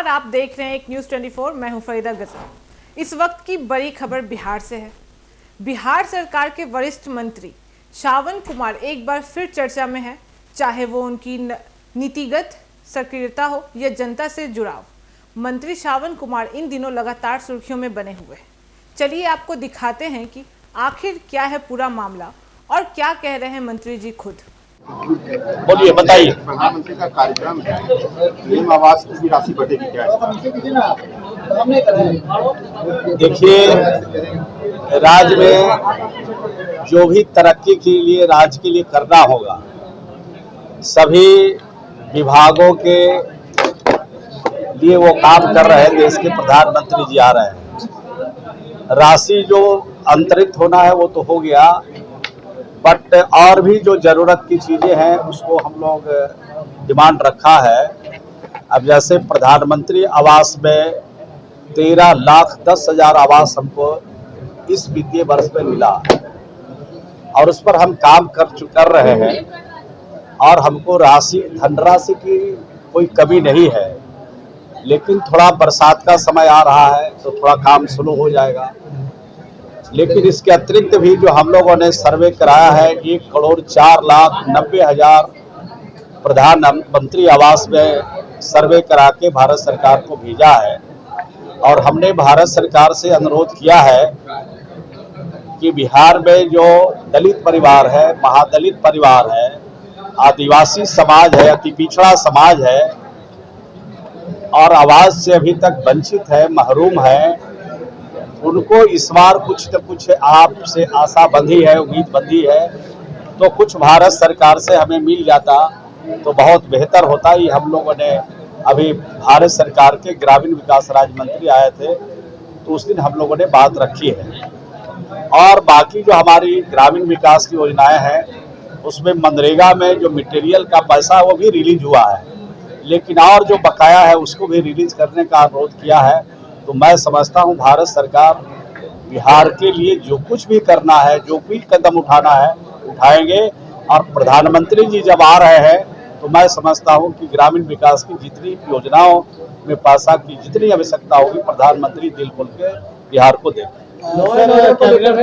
नमस्कार, आप देख रहे हैं एक न्यूज़ 24। मैं हूं फरीदा गजर। इस वक्त की बड़ी खबर बिहार से है। बिहार सरकार के वरिष्ठ मंत्री श्रावण कुमार एक बार फिर चर्चा में है, चाहे वो उनकी नीतिगत सक्रियता हो या जनता से जुड़ाव। मंत्री श्रावण कुमार इन दिनों लगातार सुर्खियों में बने हुए हैं। चलिए आपको दिखाते हैं कि आखिर क्या है पूरा मामला और क्या कह रहे हैं मंत्री जी खुद। बोलिए, बताइए। प्रधानमंत्री का कार्यक्रम है, पीएम आवास की राशि बढ़ेगी क्या? देखिए, राज्य में जो भी तरक्की के लिए राज्य के लिए करना होगा, सभी विभागों के लिए वो काम कर रहे हैं। देश के प्रधानमंत्री जी आ रहे हैं। राशि जो अंतरित होना है वो तो हो गया, बट और भी जो जरूरत की चीजें हैं उसको हम लोग डिमांड रखा है। अब जैसे प्रधानमंत्री आवास में 13,10,000 आवास हमको इस वित्तीय वर्ष में मिला और उस पर हम काम कर रहे हैं और हमको धनराशि की कोई कमी नहीं है। लेकिन थोड़ा बरसात का समय आ रहा है तो थोड़ा काम स्लो हो जाएगा। लेकिन इसके अतिरिक्त भी जो हम लोगों ने सर्वे कराया है, 1,04,90,000 प्रधानमंत्री आवास में सर्वे करा के भारत सरकार को भेजा है। और हमने भारत सरकार से अनुरोध किया है कि बिहार में जो दलित परिवार है, महादलित परिवार है, आदिवासी समाज है, अति पिछड़ा समाज है और आवाज से अभी तक वंचित है, महरूम है, उनको इस बार कुछ न कुछ आपसे आशा बंधी है, उम्मीद बंधी है। तो कुछ भारत सरकार से हमें मिल जाता तो बहुत बेहतर होता। ये हम लोगों ने अभी भारत सरकार के ग्रामीण विकास राज्य मंत्री आए थे तो उस दिन हम लोगों ने बात रखी है। और बाकी जो हमारी ग्रामीण विकास की योजनाएं हैं उसमें मनरेगा में जो मटेरियल का पैसा है वो भी रिलीज हुआ है, लेकिन और जो बकाया है उसको भी रिलीज करने का अनुरोध किया है। तो मैं समझता हूं भारत सरकार बिहार के लिए जो कुछ भी करना है, जो भी कदम उठाना है उठाएंगे। और प्रधानमंत्री जी जब आ रहे हैं तो मैं समझता हूं कि ग्रामीण विकास की जितनी योजनाओं में पैसा की जितनी आवश्यकता होगी, प्रधानमंत्री दिल खोल के बिहार को देंगे।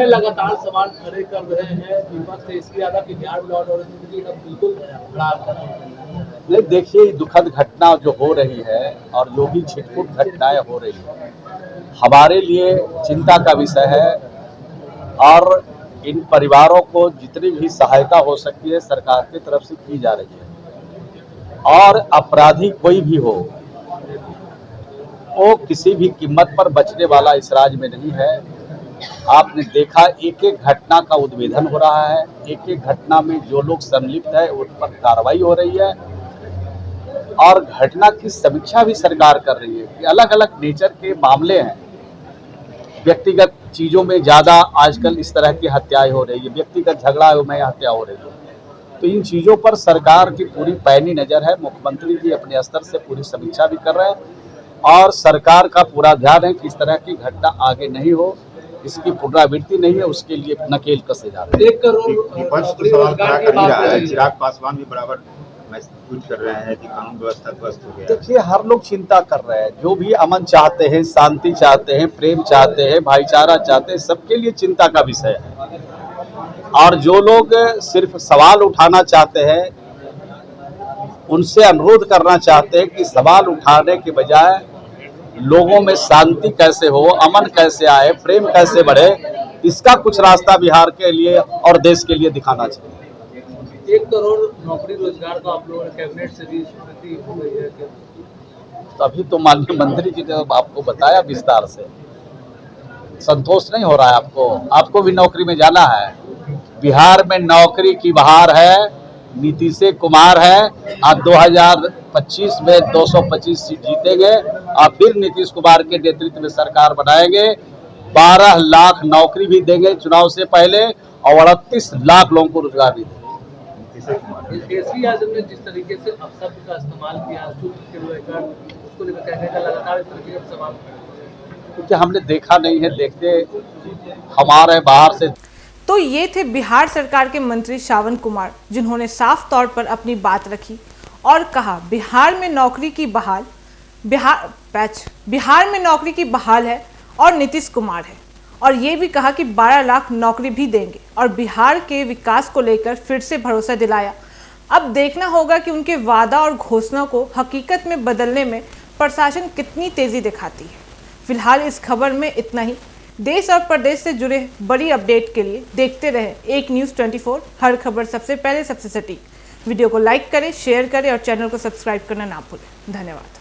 लगातार सवाल खड़े कर रहे हैं विपक्ष, इसकी ज्यादा कि बिहार में लॉ एंड ऑर्डर स्थिति बिल्कुल खराब कर रही है। नहीं, देखिए, दुखद घटना जो हो रही है और जो भी छिटपुट घटनाएं हो रही है हमारे लिए चिंता का विषय है। और इन परिवारों को जितनी भी सहायता हो सकती है सरकार की तरफ से की जा रही है। और अपराधी कोई भी हो वो किसी भी कीमत पर बचने वाला इस राज्य में नहीं है। आपने देखा एक एक घटना का उद्भेदन हो रहा है, एक एक घटना में जो लोग संलिप्त है उन पर कार्रवाई हो रही है और घटना की समीक्षा भी सरकार कर रही है कि अलग अलग नेचर के मामले हैं। व्यक्तिगत चीजों में ज्यादा आजकल इस तरह की हत्याएं हो रही है, व्यक्तिगत झगड़ा में हत्या हो रही है। तो इन चीजों पर सरकार की पूरी पैनी नजर है। मुख्यमंत्री जी अपने स्तर से पूरी समीक्षा भी कर रहे हैं और सरकार का पूरा ध्यान है कि इस तरह की घटना आगे नहीं हो, इसकी पुनरावृत्ति नहीं है, उसके लिए नकेल कसे जा रहे हैं। चिराग पासवान भी बराबर महसूस कर रहे हैं कि कानून व्यवस्था ध्वस्त हो गया। देखिए, हर लोग चिंता कर रहे हैं। जो भी अमन चाहते हैं, शांति चाहते हैं, प्रेम चाहते हैं, भाईचारा चाहते हैं, सबके लिए चिंता का विषय है। और जो लोग सिर्फ सवाल उठाना चाहते हैं उनसे अनुरोध करना चाहते हैं कि सवाल उठाने के बजाय लोगों में शांति कैसे हो, अमन कैसे आए, प्रेम कैसे बढ़े, इसका कुछ रास्ता बिहार के लिए और देश के लिए दिखाना चाहिए। 1 करोड़ नौकरी रोजगार का आप लोगों ने कैबिनेट से भी स्वीकृति हो गई है क्या? तो अभी तो माननीय मंत्री जी ने आपको बताया विस्तार से। संतोष नहीं हो रहा है आपको भी नौकरी में जाना है। बिहार में नौकरी की बहार है, नीतीश कुमार है। आज 2025 में 225 सीट जीतेंगे और फिर नीतीश कुमार के नेतृत्व में सरकार बनाएंगे। 12 लाख नौकरी भी देंगे चुनाव से पहले और 38 लाख लोगों को रोजगार भी देंगे। एसपी आजम ने जिस तरीके से अपशब्द का इस्तेमाल किया उसको लेकर कहने का लगातार इस तरीके का सवाल, क्योंकि हमने देखा नहीं है, देखते हमारे बाहर से। तो ये थे बिहार सरकार के मंत्री श्रावण कुमार, जिन्होंने साफ तौर पर अपनी बात रखी और कहा बिहार में नौकरी की बहाल बिहार में नौकरी की बहाल है और नीतीश कुमार है, और ये भी कहा कि 12 लाख नौकरी भी देंगे और बिहार के विकास को लेकर फिर से भरोसा दिलाया। अब देखना होगा कि उनके वादा और घोषणा को हकीकत में बदलने में प्रशासन कितनी तेजी दिखाती है। फिलहाल इस खबर में इतना ही। देश और प्रदेश से जुड़े बड़ी अपडेट के लिए देखते रहे एक न्यूज़ 24। हर खबर सबसे पहले, सबसे सटीक। वीडियो को लाइक करें, शेयर करें और चैनल को सब्सक्राइब करना ना भूलें। धन्यवाद।